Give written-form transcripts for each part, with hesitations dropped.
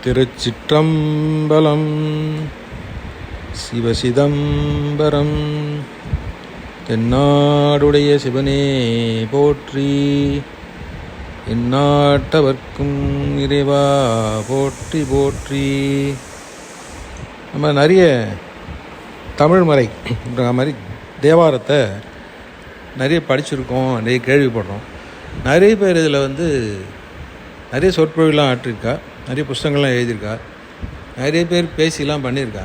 திருச்சிற்றம்பலம். சிவசிதம்பரம். தென்னாடுடைய சிவனே போற்றி, எந்நாட்டவர்க்கும் இறைவா போற்றி போற்றி. நம்ம நிறைய தமிழ்மறை மாதிரி தேவாரத்தை நிறைய படிச்சிருக்கோம், நிறைய கேள்விப்படுறோம். நிறைய பேர் இதில் நிறைய சொற்பொழிலாம் ஆற்றிருக்கா, நிறைய புஸ்தகங்கள்லாம் எழுதியிருக்கா, நிறைய பேர் பேசிலாம் பண்ணியிருக்கா.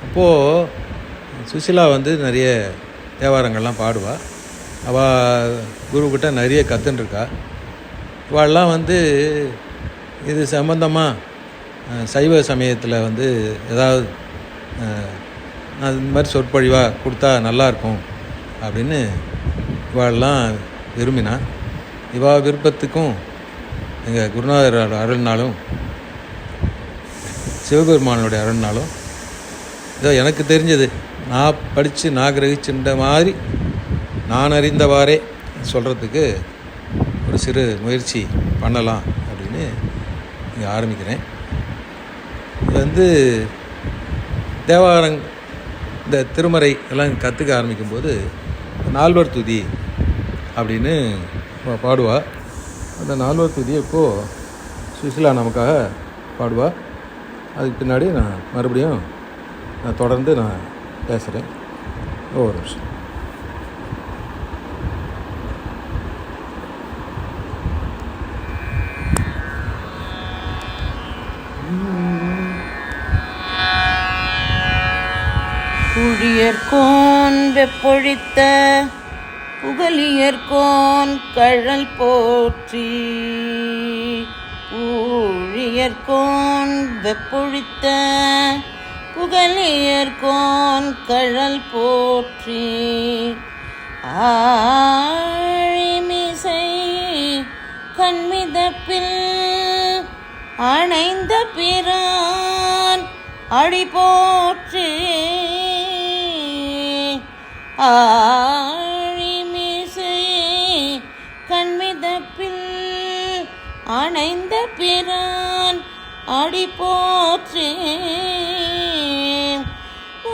அப்போது சுசிலா நிறைய தேவாரங்கள்லாம் பாடுவாள். அவள் குருக்கிட்ட நிறைய கற்றுன்ருக்கா. இவாளெலாம் இது சம்பந்தமாக சைவ சமயத்தில் ஏதாவது இந்த மாதிரி சொற்பொழிவாக கொடுத்தா நல்லாயிருக்கும் அப்படின்னு இவாளெலாம் விரும்பினா. இவா விருப்பத்துக்கும் எங்கள் குருநாதர் அருள்னாலும் சிவபெருமானுடைய அருள்னாலும் இதோ எனக்கு தெரிஞ்சது, நான் படித்து நான் கிரகிச்சுன்ற மாதிரி நான் அறிந்தவாறே சொல்கிறதுக்கு ஒரு சிறு முயற்சி பண்ணலாம் அப்படின்னு இங்கே ஆரம்பிக்கிறேன். இது தேவாரங் இந்த திருமறை எல்லாம் கற்றுக்க ஆரம்பிக்கும்போது நால்வர் துதி அப்படின்னு பாடுவாள். அந்த நால்வர் துதியை இப்போது சுசிலா நமக்காக பாடுவாள். அதுக்கு பின்னாடி நான் மறுபடியும் தொடர்ந்து பேசுகிறேன். ஒரு நிமிஷம். புழியர்கோன் வெப்பொழித்த புகழியர்கோன் கழல் போற்றி. ஊழியர்கோன் வெப்பொழித்த புகழியர்கோன் கழல் போற்றி. ஆழிமிசை கண்மிதப்பில் அணைந்த பிரான் அடி போற்றி. ஆழிமிசை கண்மிதப்பில் அணைந்த பிரான் அடி போற்றி.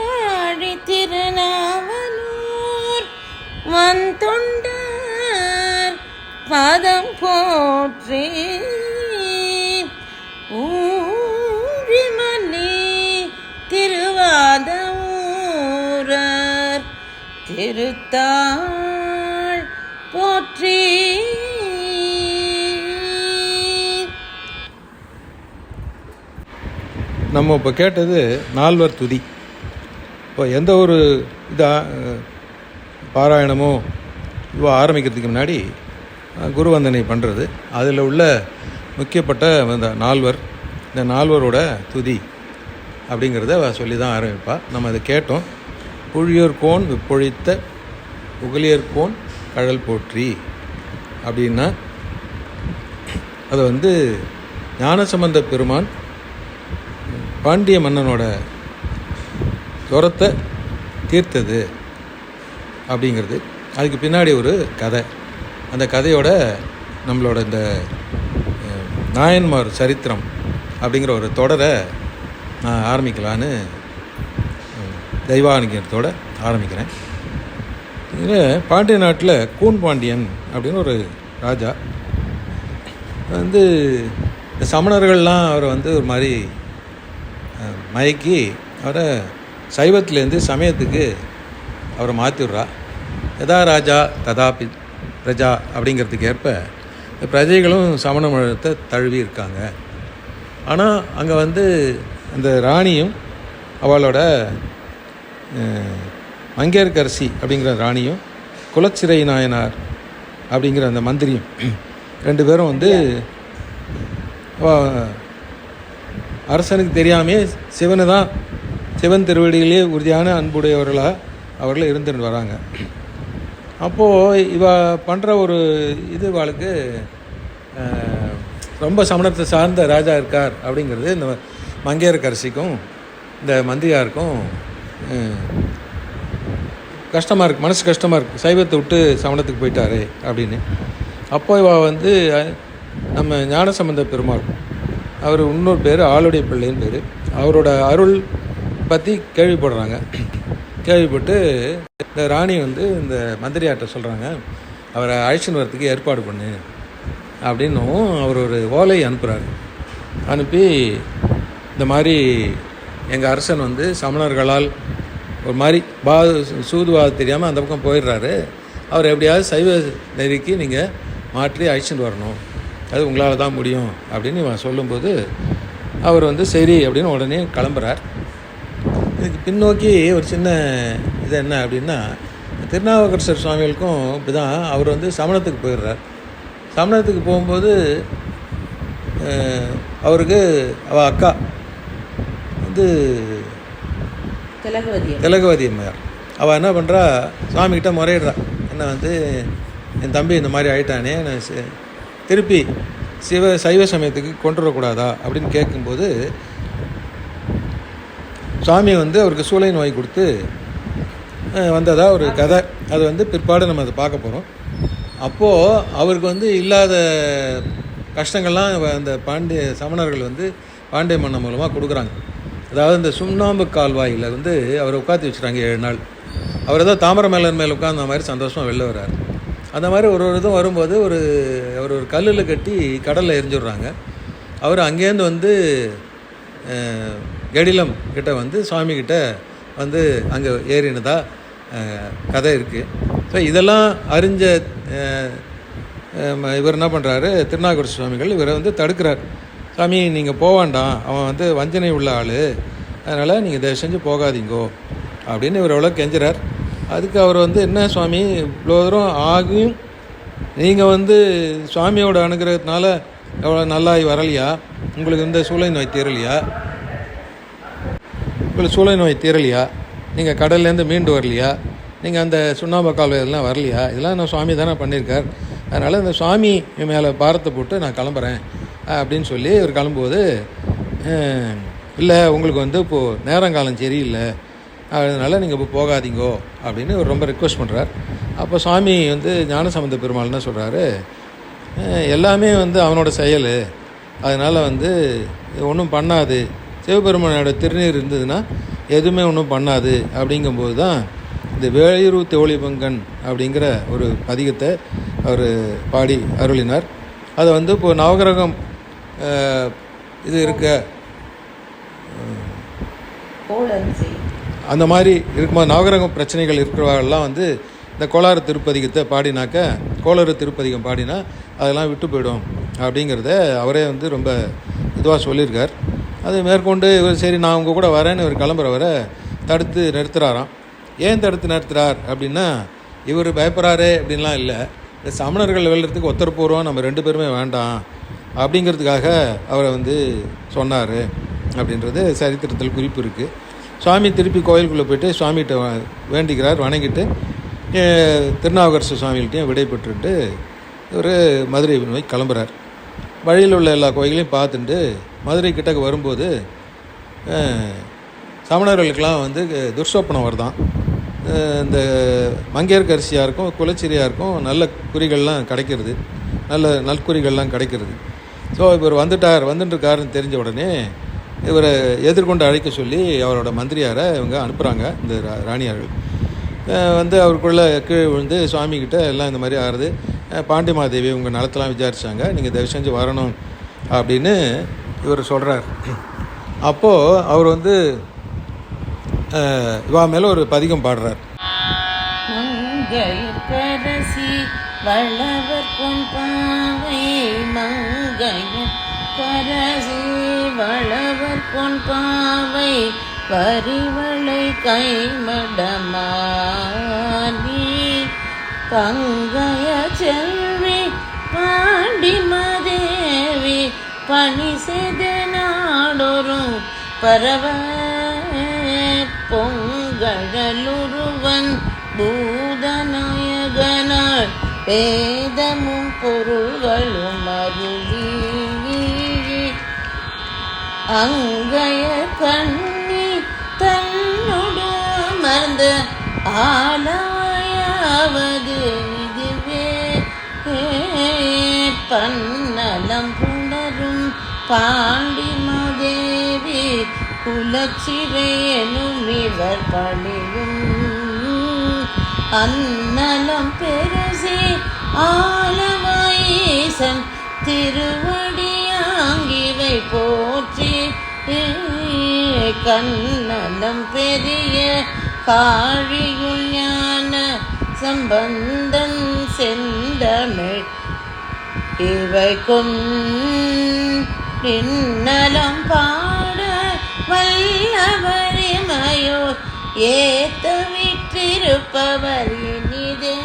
ஆழி திருநாவலூர் வந்தொண்டர் பாதம் போற்றி. ஊழிமணி திருவாத ஊரர் திருத்தாள் போற்றி. நம்ம இப்போ கேட்டது நால்வர் துதி. இப்போ எந்த ஒரு பாராயணமோ இவ்வளோ ஆரம்பிக்கிறதுக்கு முன்னாடி குருவந்தனை பண்ணுறது, அதில் உள்ள முக்கியப்பட்ட இந்த நால்வர், இந்த நால்வரோட துதி அப்படிங்கிறத சொல்லி தான் ஆரம்பிப்பாள். நம்ம அதை கேட்டோம். புழியோர்கோன் விப்பொழித்த புகழியர்கோன் கழல் போற்றி அப்படின்னா அது ஞானசம்பந்த பெருமான் பாண்டிய மன்னனோட துரத்தை தீர்த்தது அப்படிங்கிறது. அதுக்கு பின்னாடி ஒரு கதை. அந்த கதையோட நம்மளோட இந்த நாயன்மார் சரித்திரம் அப்படிங்கிற ஒரு தொடரை நான் ஆரம்பிக்கலான்னு தெய்வானுகியத்தோடு ஆரம்பிக்கிறேன். இதில் பாண்டிய நாட்டில் கூன் பாண்டியன் அப்படின்னு ஒரு ராஜா இந்த சமணர்கள்லாம் அவரை ஒரு மாதிரி மயக்கி அவரை சைவத்துலேருந்து சமயத்துக்கு அவரை மாற்றிடுறா. எதா ராஜா ததா பிரஜா அப்படிங்கிறதுக்கு ஏற்ப பிரஜைகளும் சமண மதத்தை தழுவி இருக்காங்க. ஆனால் அங்கே அந்த ராணியும் அவளோட மங்கையர்க்கரசி அப்படிங்கிற ராணியும் குலச்சிறை நாயனார் அப்படிங்கிற அந்த மந்திரியும் ரெண்டு பேரும் அரசனுக்கு தெரியாமே சிவன் திருவடிகளே உறுதியான அன்புடையவர்களாக அவர்கள் இருந்துட்டு வராங்க. அப்போது இவ பண்ணுற ஒரு இவாளுக்கு ரொம்ப சமணத்தை சார்ந்த ராஜா இருக்கார் அப்படிங்கிறது இந்த மங்கையர்க்கரசிக்கும் இந்த மந்திரியாருக்கும் கஷ்டமாக இருக்குது, மனசு கஷ்டமாக இருக்குது. சைவத்தை விட்டு சமணத்துக்கு போயிட்டாரு அப்படின்னு. அப்போ இவ நம்ம ஞானசம்பந்த பெருமாள் அவர் இன்னொரு பேர் ஆளுடைய பிள்ளைன்னு பேர். அவரோட அருள் பற்றி கேள்விப்படுறாங்க. கேள்விப்பட்டு இந்த ராணி வந்து இந்த மந்திரியார்கிட்ட சொல்கிறாங்க, அவரை அழைச்சின்னு வரத்துக்கு ஏற்பாடு பண்ணு அப்படின்னும் அவர் ஒரு ஓலை அனுப்புகிறார். அனுப்பி இந்த மாதிரி எங்கள் அரசன் வந்து சமணர்களால் ஒரு மாதிரி சூதுவாது தெரியாமல் அந்த பக்கம் போயிடுறாரு, அவர் எப்படியாவது சைவ நெறிக்கு நீங்கள் மாற்றி அழைச்சிட்டு வரணும், அது உங்களால் தான் முடியும் அப்படின்னு இவன் சொல்லும்போது அவர் வந்து சரி அப்படின்னு உடனே கிளம்புறார். இதுக்கு பின்னோக்கி ஒரு சின்ன இது என்ன அப்படின்னா, திருநாவுக்கரசர் சுவாமிகளுக்கும் இப்படி தான். அவர் வந்து சமணத்துக்கு போயிடுறார். சமணத்துக்கு போகும்போது அவருக்கு அவள் அக்கா வந்து திலகவதி அம்மையார், அவள் என்ன பண்ணுறா, சுவாமிகிட்ட முறையிடுறா, என்ன வந்து என் தம்பி இந்த மாதிரி ஆகிட்டானே, நான் திருப்பி சைவ சமயத்துக்கு கொண்டு வரக்கூடாதா அப்படின்னு கேட்கும்போது சுவாமி வந்து அவருக்கு சூளை நோய் கொடுத்து வந்ததாக ஒரு கதை. அது வந்து பிற்பாடு நம்ம அதை பார்க்க போகிறோம். அப்போது அவருக்கு வந்து இல்லாத கஷ்டங்கள்லாம் அந்த சமணர்கள் வந்து பாண்டிய மன்னன் மூலமாக கொடுக்குறாங்க. அதாவது இந்த சுண்ணாம்பு கால்வாயில் வந்து அவரை உட்காந்து வச்சுட்டாங்க 7 நாள். அவர் ஏதோ தாமரை மேலன் மேலே உட்காந்த மாதிரி சந்தோஷமாக வெளில வர்றார். அந்த மாதிரி ஒரு இதுவும் வரும்போது அவர் ஒரு கல்லில் கட்டி கடலில் எரிஞ்சுடுறாங்க. அவர் அங்கேருந்து வந்து கெடிலம் கிட்ட வந்து சுவாமிகிட்ட வந்து அங்கே ஏறினதா கதை இருக்குது. ஸோ இதெல்லாம் அறிஞ்ச இவர் என்ன பண்ணுறாரு, திருநாவுக்கரசு சுவாமிகள் இவரை வந்து தடுக்கிறார். சாமி நீங்கள் போவாண்டாம், அவன் வந்து வஞ்சனை உள்ள ஆள், அதனால் நீங்கள் தயவு செஞ்சு போகாதீங்கோ அப்படின்னு இவர் எவ்வளோ கெஞ்சுறார். அதுக்கு அவர் வந்து என்ன சுவாமி இவ்வளோ தூரம் ஆகியும் நீங்கள் வந்து சுவாமியோட அனுகிரகத்தினால எவ்வளோ நல்லாகி வரலையா, உங்களுக்கு இந்த சூளை நோய் தீரலையா, நீங்கள் கடல்லேருந்து மீண்டு வரலையா, நீங்கள் அந்த சுண்ணாம்பு கால்வாயெல்லாம் வரலையா, இதெல்லாம் நான் சுவாமி தானே பண்ணியிருக்கார், அதனால் இந்த சுவாமி மேலே பாரத்தை போட்டு நான் கிளம்புறேன் அப்படின்னு சொல்லி இவர் கிளம்பும்போது, இல்லை உங்களுக்கு வந்து இப்போது நேரங்காலம் சரியில்லை, அதனால் நீங்கள் இப்போ போகாதீங்கோ அப்படின்னு இவர் ரொம்ப ரிக்வெஸ்ட் பண்ணுறார். அப்போ சுவாமி வந்து ஞானசம்பந்த பெருமாள் என்ன சொல்கிறாரு, எல்லாமே வந்து அவனோட செயல், அதனால் வந்து ஒன்றும் பண்ணாது, சிவபெருமானோட திருநீர் இருந்ததுன்னா எதுவுமே ஒன்றும் பண்ணாது அப்படிங்கும்போது தான் இந்த வேளிரு தோழி பங்கன் அப்படிங்கிற ஒரு பதிகத்தை அவர் பாடி அருளினார். அதை வந்து இப்போது நவகிரகம் இது இருக்க அந்த மாதிரி இருக்கும்போது நவகிரகம் பிரச்சனைகள் இருக்கிறவர்கள்லாம் வந்து இந்த கோளாறு திருப்பதிகத்தை பாடினாக்க, கோளாறு திருப்பதிகம் பாடினா அதெல்லாம் விட்டு போயிடும் அப்படிங்கிறத அவரே வந்து ரொம்ப இதுவாக சொல்லியிருக்கார். அது மேற்கொண்டு இவர் சரி நான் உங்கள் கூட வரேன்னு இவர் கிளம்புறவரை தடுத்து நிறுத்துகிறாராம். ஏன் தடுத்து நிறுத்துகிறார் அப்படின்னா, இவர் பயப்படுறாரே அப்படின்லாம் இல்லை, இந்த சமணர்கள் வெல்றதுக்கு ஒத்தரப்பூர்வம் நம்ம 2 பேருமே வேண்டாம் அப்படிங்கிறதுக்காக அவரை வந்து சொன்னார் அப்படின்றது சரித்திரத்தில் குறிப்பு இருக்குது. சுவாமி திருப்பி கோயிலுக்குள்ளே போய்ட்டு சுவாமிகிட்ட வேண்டிக்கிறார், வணங்கிட்டு திருநாவுக்கரசு சுவாமிகிட்டையும் விடை பெற்றுட்டு இவர் மதுரை நோய் கிளம்புறார். வழியில் உள்ள எல்லா கோயிலையும் பார்த்துட்டு மதுரை கிட்டக்கு வரும்போது சமணர்களுக்கெல்லாம் வந்து துர்சோப்பனம் வருதான். இந்த மங்கையர்கரசியாருக்கும் குலச்சிரியாருக்கும் நல்ல குறிகள்லாம் கிடைக்கிறது, நல்ல நற்குறிகள்லாம் கிடைக்கிறது. ஸோ இவர் வந்துட்டுருக்காருன்னு தெரிஞ்ச உடனே இவரை எதிர்கொண்டு அழைக்க சொல்லி அவரோட மந்திரியாரை இவங்க அனுப்புகிறாங்க. இந்த ராணியார்கள் வந்து அவருக்குள்ளே கீழே விழுந்து சுவாமிகிட்ட எல்லாம் இந்த மாதிரி ஆறுது, பாண்டிமாதேவி உங்கள் நலத்தெல்லாம் விசாரித்தாங்க, நீங்கள் தயவு செஞ்சு வரணும் அப்படின்னு இவர் சொல்கிறார். அப்போது அவர் வந்து இவா மேலே ஒரு பதிகம் பாடுறார். மங்கையர்கரசி வளவர் கொன்பாவை, மங்கையர்கரசி வளவர் கொன்பாவை, பரிவளை கைமடமானி, பங்கைய செல்வி பாண்டிமதேவி, பணி செய்த நாடொரும் பரவ, பொங்கழலுருவன் பூதநாயகனாள் வேதமும் பொருள்களும் அருளி, அங்கைய கண்ணி தன்னோடு அமர்ந்த ஆலாயாவது இதுவே, பன்னலம் புணரும் பாண்டி மாதேவி குலச்சிறை எனும் இவர் பணியும் அன்னலம் பெருசே ஆலவாயீசன் திருவடியாங்கிவை போற்றி கண்ணலம் பெரிய காழியுள் ஞான சம்பந்தன் செந்தமிழ் இவை கொன்னலம் பாட வல்லவரிமையோர் ஏத்த விற்றிருப்பவர் இனிதே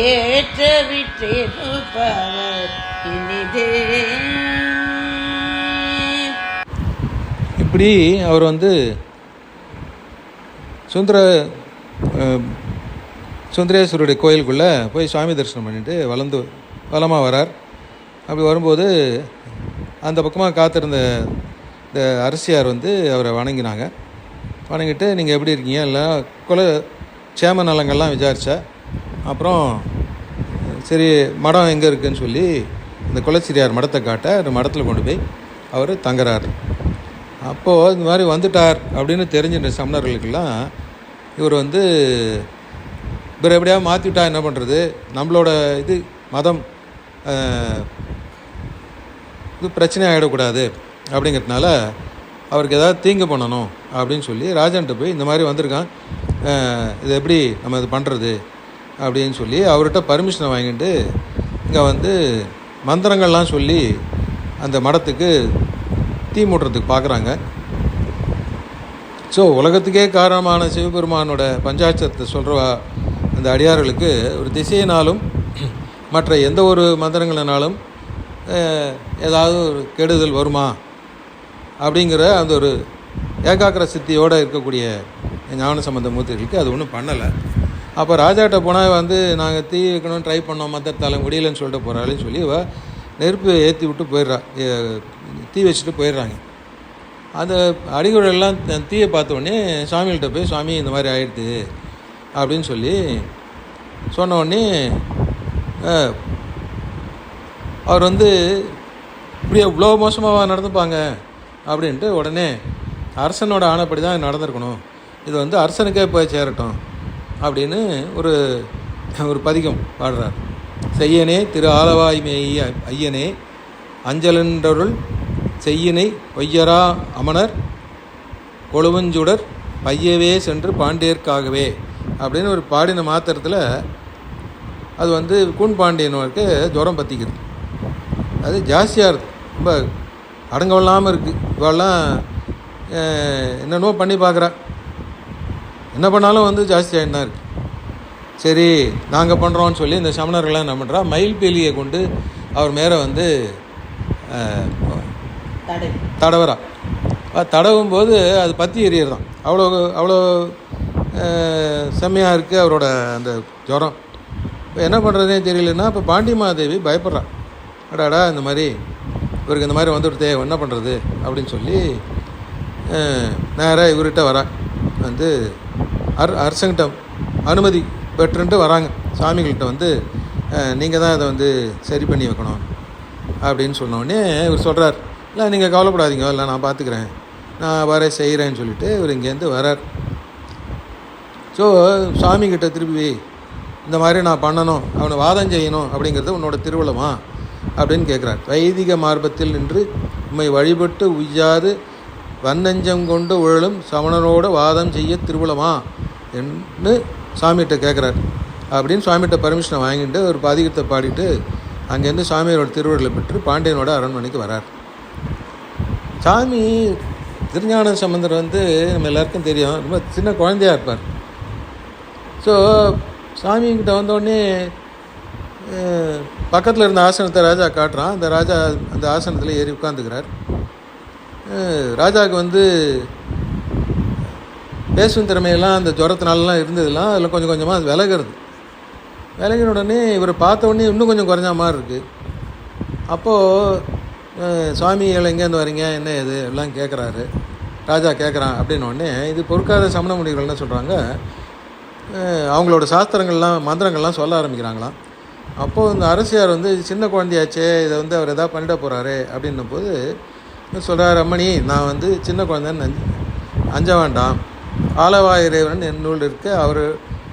ஏற்ற விற்றிருப்பவர் இனிதே. இப்படி அவர் வந்து சுந்தரேஸ்வருடைய கோயிலுக்குள்ளே போய் சுவாமி தரிசனம் பண்ணிவிட்டு வலமாக வரார். அப்படி வரும்போது அந்த பக்கமாக காத்திருந்த இந்த அரசியார் வந்து அவரை வணங்கினாங்க. வணங்கிட்டு நீங்கள் எப்படி இருக்கீங்க எல்லாம் சேம நலங்கள்லாம் விசாரித்தா. அப்புறம் சரி மடம் எங்கே இருக்குதுன்னு சொல்லி இந்த குலச்சிரியார் மடத்தை காட்ட அந்த மடத்தில் கொண்டு போய் அவர் தங்குறார். அப்போது இந்த மாதிரி வந்துட்டார் அப்படின்னு தெரிஞ்சின்ற சமணர்களுக்கெல்லாம் இவர் வந்து இவர் எப்படியாவது மாற்றிவிட்டா என்ன பண்ணுறது, நம்மளோட இது மதம் இது பிரச்சனை ஆகிடக்கூடாது அப்படிங்கிறதுனால அவருக்கு ஏதாவது தீங்கு பண்ணணும் அப்படின்னு சொல்லி ராஜன்ட்ட போய் இந்த மாதிரி வந்திருக்கான், இது எப்படி நம்ம இது பண்ணுறது அப்படின்னு சொல்லி அவர்கிட்ட பர்மிஷனை வாங்கிட்டு இங்கே வந்து மந்திரங்கள்லாம் சொல்லி அந்த மடத்துக்கு தீ மூட்டுறதுக்கு பார்க்குறாங்க. ஸோ உலகத்துக்கே காரணமான சிவபெருமானோட பஞ்சாட்சரத்தை சொல்கிற அந்த அடியார்களுக்கு ஒரு திசையினாலும் மற்ற எந்த ஒரு மந்திரங்களினாலும் ஏதாவது ஒரு கெடுதல் வருமா அப்படிங்கிற அந்த ஒரு ஏகாக்கிர சித்தியோடு இருக்கக்கூடிய ஞான சம்பந்த மூர்த்திகளுக்கு அது ஒன்றும் பண்ணலை. அப்போ ராஜாட்ட போனால் வந்து நாங்கள் தீ வைக்கணும்னு ட்ரை பண்ணோம், மந்திரத்தால் முடியலன்னு சொல்லிட்டு போகிறாள்னு சொல்லி நெருப்பு ஏற்றி விட்டு போயிடுறா, தீ வச்சுட்டு போயிடுறாங்க. அந்த அடிகளெல்லாம் தீயை பார்த்தோடனே சுவாமிகிட்ட போய் சுவாமி இந்த மாதிரி ஆயிடுது அப்படின்னு சொல்லி சொன்ன உடனே அவர் வந்து இப்படி இவ்வளோ மோசமாக நடந்துப்பாங்க அப்படின்ட்டு உடனே அரசனோட ஆணைப்படி தான் நடந்திருக்கணும், இது வந்து அரசனுக்கே போய் சேரட்டும் அப்படின்னு ஒரு பதிகம் பாடுறார். செய்யனே திரு ஆலவாய் மேய ஐயனே அஞ்சலென்றருள் செய்யினை பொய்யரா அமனர் கொழுவஞ்சுடர் பையவே சென்று பாண்டியர்க்காகவே அப்படின்னு ஒரு பாடின மாத்திரத்தில் அது வந்து கூன் பாண்டியனுக்கு ஜுரம் பற்றிக்குது. அது ஜாஸ்தியாக இருக்குது, ரொம்ப அடங்கவில்லாமல் இருக்குது. இவெல்லாம் என்னென்னோ பண்ணி பார்க்குறா, என்ன பண்ணாலும் வந்து ஜாஸ்தியாக தான் இருக்குது. சரி நாங்கள் பண்ணுறோன்னு சொல்லி இந்த சமணர்கள்லாம் என்ன பண்ணுறா, மயில் பீலியை கொண்டு அவர் மேலே வந்து தடவரா. தடவும் போது அது பற்றி எரியறதான், அவ்வளோ செம்மையாக இருக்குது அவரோட அந்த ஜுரம். இப்போ என்ன பண்ணுறதுனே தெரியலன்னா இப்போ பாண்டிமாதேவி பயப்படுறா, அடாடா இந்த மாதிரி இவருக்கு இந்த மாதிரி வந்துவிடுதே என்ன பண்ணுறது அப்படின்னு சொல்லி நேராக இவர்கிட்ட வரா. வந்து அரசங்கிட்ட அனுமதி பெற்றுன்ட்டு வராங்க. சாமிகள்கிட்ட வந்து நீங்கள் தான் இதை வந்து சரி பண்ணி வைக்கணும் அப்படின்னு சொன்னோடனே இவர் சொல்கிறார், இல்லை நீங்கள் கவலைப்படாதீங்க, இல்லை நான் பார்த்துக்கிறேன், நான் வர செய்கிறேன்னு சொல்லிவிட்டு இவர் இங்கேருந்து வரார். ஸோ சாமிகிட்ட திருப்பி இந்த மாதிரி நான் பண்ணணும், அவனை வாதம் செய்யணும் அப்படிங்கிறது உன்னோட திருவிழமா அப்படின்னு கேட்குறார். வைதிக மார்பத்தில் நின்று உம்மை வழிபட்டு உய்யாது வன்னஞ்சம் கொண்டு உழலும் சமணனோடு வாதம் செய்ய திருவிழமா என்று சாமிகிட்ட கேட்குறார். அப்படின்னு சாமிகிட்ட பர்மிஷனை வாங்கிட்டு ஒரு பதிகத்தை பாடிட்டு அங்கேருந்து சாமியோட திருவருளை பெற்று பாண்டியனோட அரண்மனைக்கு வரார். சாமி திருஞான சம்பந்தர் வந்து நம்ம எல்லாருக்கும் தெரியும், ரொம்ப சின்ன குழந்தையாக இருப்பார். ஸோ சாமிகிட்ட வந்தோடனே பக்கத்தில் இருந்த ஆசனத்தை ராஜா காட்டுறான். அந்த ராஜா அந்த ஆசனத்தில் ஏறி உட்காந்துக்கிறார். ராஜாவுக்கு வந்து பேசும் திறமையெல்லாம் அந்த ஜுரத்தினாலலாம் இருந்ததுலாம் அதில் கொஞ்சம் கொஞ்சமாக அது விலகின உடனே இவரை பார்த்த உடனே இன்னும் கொஞ்சம் குறைஞ்ச மாதிரி இருக்குது. அப்போது சுவாமிகள் எங்கேருந்து வரீங்க என்ன இது எல்லாம் கேட்குறாரு. ராஜா கேட்குறான் அப்படின்னோடனே இது பொறுக்காத சமண முனிவர்கள் என்ன சொல்கிறாங்க, அவங்களோட சாஸ்திரங்கள்லாம் மந்திரங்கள்லாம் சொல்ல ஆரம்பிக்கிறாங்களாம். அப்போது இந்த அரசியார் வந்து சின்ன குழந்தையாச்சே, இதை வந்து அவர் எதாவது பண்ணிட போகிறாரு அப்படின்னும் போது சொல்கிறார், அம்மணி நான் வந்து சின்ன குழந்தைன்னு அஞ்ச வேண்டாம், ஆலவாய் இறைவன் என் நூல் இருக்க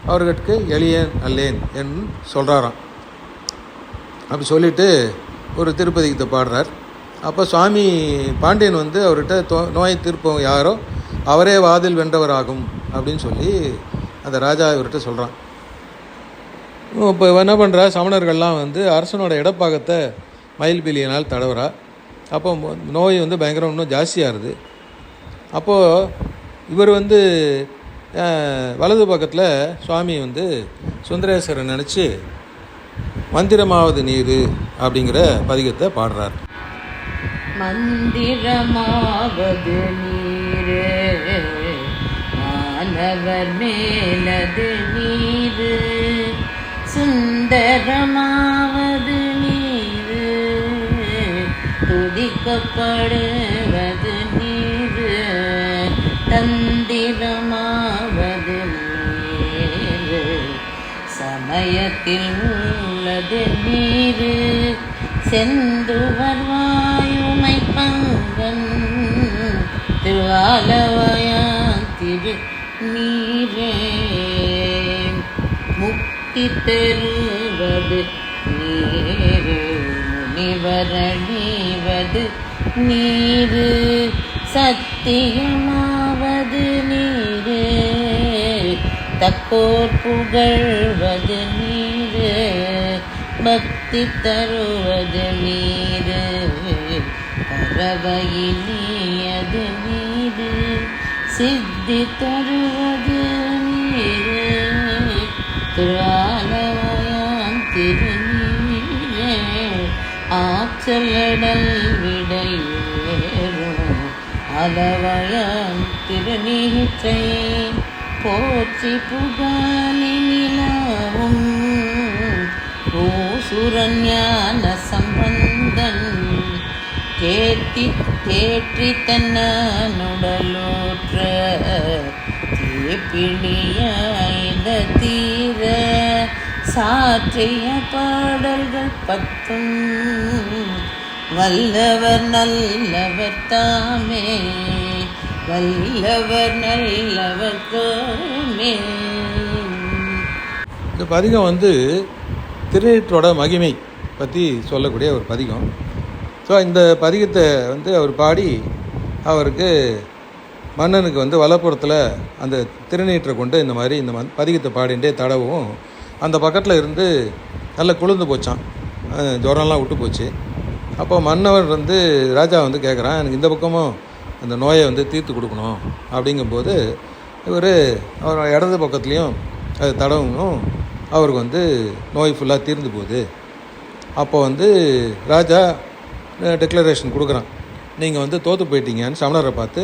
அவர்கிட்ட எளியேன் அல்லேன் என்று சொல்கிறாராம். அப்படி சொல்லிவிட்டு ஒரு திருப்பதிகத்தை பாடுறார். அப்போ சுவாமி பாண்டியன் வந்து அவர்கிட்ட நோயை தீர்ப்போம் யாரோ அவரே வாதில் வென்றவராகும் அப்படின்னு சொல்லி அந்த ராஜா இவர்கிட்ட சொல்கிறான். இப்போ என்ன பண்ணுறா, சமணர்கள்லாம் வந்து அரசனோட இடப்பாகத்தை மயில்பீலியினால் தடவுறா. அப்போ நோய் வந்து பயங்கரம் இன்னும் ஜாஸ்தியாகுது. அப்போது இவர் வந்து வலது பக்கத்தில் சுவாமி வந்து சுந்தரேஸ்வரை நினச்சி மந்திரமாவது நீர் அப்படிங்கிற பதிகத்தை பாடுறார். மந்திரமாவது நீரு மாணவர் மேலது நீரு சுந்தரமாவது நீரு துதிக்கப்படுவது நீரு தந்திரமாவது நீரு சமயத்தில் உள்ளது நீரு செந்துவர் வாயுமை பங்கன் திருவாலவயான் திரு நீரே முக்தி தருவது நீரு முனிவரணிவது நீரு சத்தியமாவது நீரு தக்கோர் புகழ்வது நீரு பக்தி தருவது நீரு பறவையிலியது நீரு சித்தி தருவது நீரு திருவாலவயான் திருநீரே ஆற்றலடல் விடையேறும் அளவயான் திருநீற்றை போற்றி புகழி நிலவும் பூசுரஞான சம்பந்தன் தேற்றி தன்னுடலூற்ற தீப்பிணியாய்ந்த தீர சாற்றிய பாடல்கள் 10 வல்லவர் நல்லவர் தாமே வல்லவர் நல்லவர் தாமே. இந்த பதிகம் வந்து திருநீற்றோட மகிமை பற்றி சொல்லக்கூடிய ஒரு பதிகம். ஸோ இந்த பதிகத்தை வந்து அவர் பாடி அவருக்கு மன்னனுக்கு வந்து வலப்புறத்தில் அந்த திருநீற்றை கொண்டு இந்த மாதிரி இந்த பதிகத்தை பாடிண்டே தடவும் அந்த பக்கத்தில் இருந்து நல்லா குளிர்ந்து போச்சான், ஜுரம்லாம் விட்டு போச்சு. அப்போ மன்னவர் வந்து ராஜா வந்து கேட்குறான், எனக்கு இந்த பக்கமும் அந்த நோயை வந்து தீர்த்து கொடுக்கணும். அப்படிங்கும்போது இவர் அவர் இடது பக்கத்துலேயும் அது தடவும் அவருக்கு வந்து நோய் ஃபுல்லாக தீர்ந்து போகுது. அப்போ வந்து ராஜா டிக்ளரேஷன் கொடுக்குறான், நீங்கள் வந்து தோற்று போயிட்டீங்கன்னு சமணரை பார்த்து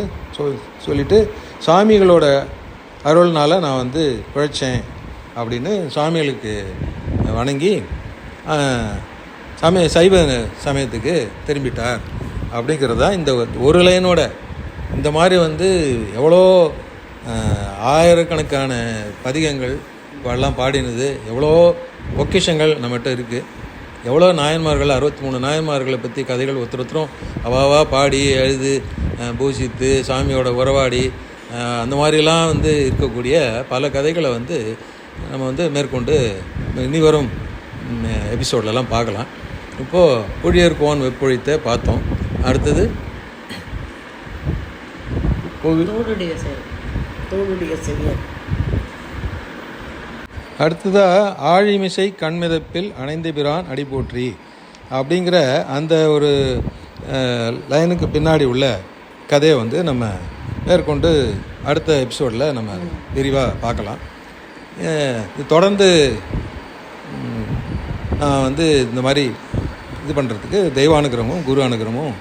சொல்லிவிட்டு சாமிகளோட அருள்னால் நான் வந்து பிழைச்சேன் அப்படின்னு சாமிகளுக்கு வணங்கி சைவ சமயத்துக்கு திரும்பிட்டார் அப்படிங்கிறது தான் இந்த ஒரு லைனோட. இந்த மாதிரி வந்து எவ்வளோ ஆயிரக்கணக்கான பதிகங்கள் எல்லாம் பாடினது, எவ்வளோ பொக்கிஷங்கள் நம்மகிட்ட இருக்குது. எவ்வளோ நாயன்மார்கள் 63 நாயன்மார்களை பற்றி கதைகள் ஒருத்தரும் அவாவா பாடி எழுது பூசித்து சாமியோட உறவாடி அந்த மாதிரிலாம் வந்து இருக்கக்கூடிய பல கதைகளை வந்து நம்ம வந்து மேற்கொண்டு இனி வரும் எபிசோட்லலாம் பார்க்கலாம். இப்போது புழியர் கோன் வெப்பொழித்தை பார்த்தோம். அடுத்தது அடுத்ததாக ஆழிமிசை கண்மிதப்பில் அணைந்த பிரான் அடி போற்றி அப்படிங்கிற அந்த ஒரு லைனுக்கு பின்னாடி உள்ள கதையை வந்து நம்ம மேற்கொண்டு அடுத்த எபிசோடில் நம்ம விரிவாக பார்க்கலாம். தொடர்ந்து நான் வந்து இந்த மாதிரி இது பண்ணுறதுக்கு தெய்வ அனுகிரகமும் குரு அனுகிரகமும்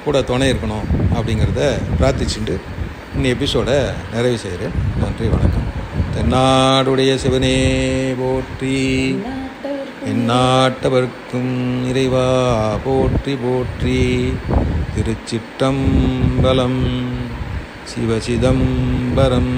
கூட துணை இருக்கணும் அப்படிங்கிறத பிரார்த்திச்சுட்டு இன்னி எபிசோடை நிறைவு செய்கிறேன். நன்றி, வணக்கம். தென்னாடுடைய சிவனே போற்றி, எந்நாட்டவர்க்கும் இறைவா போற்றி போற்றி. திருச்சிற்றம்பலம். சிவசிதம்பரம்.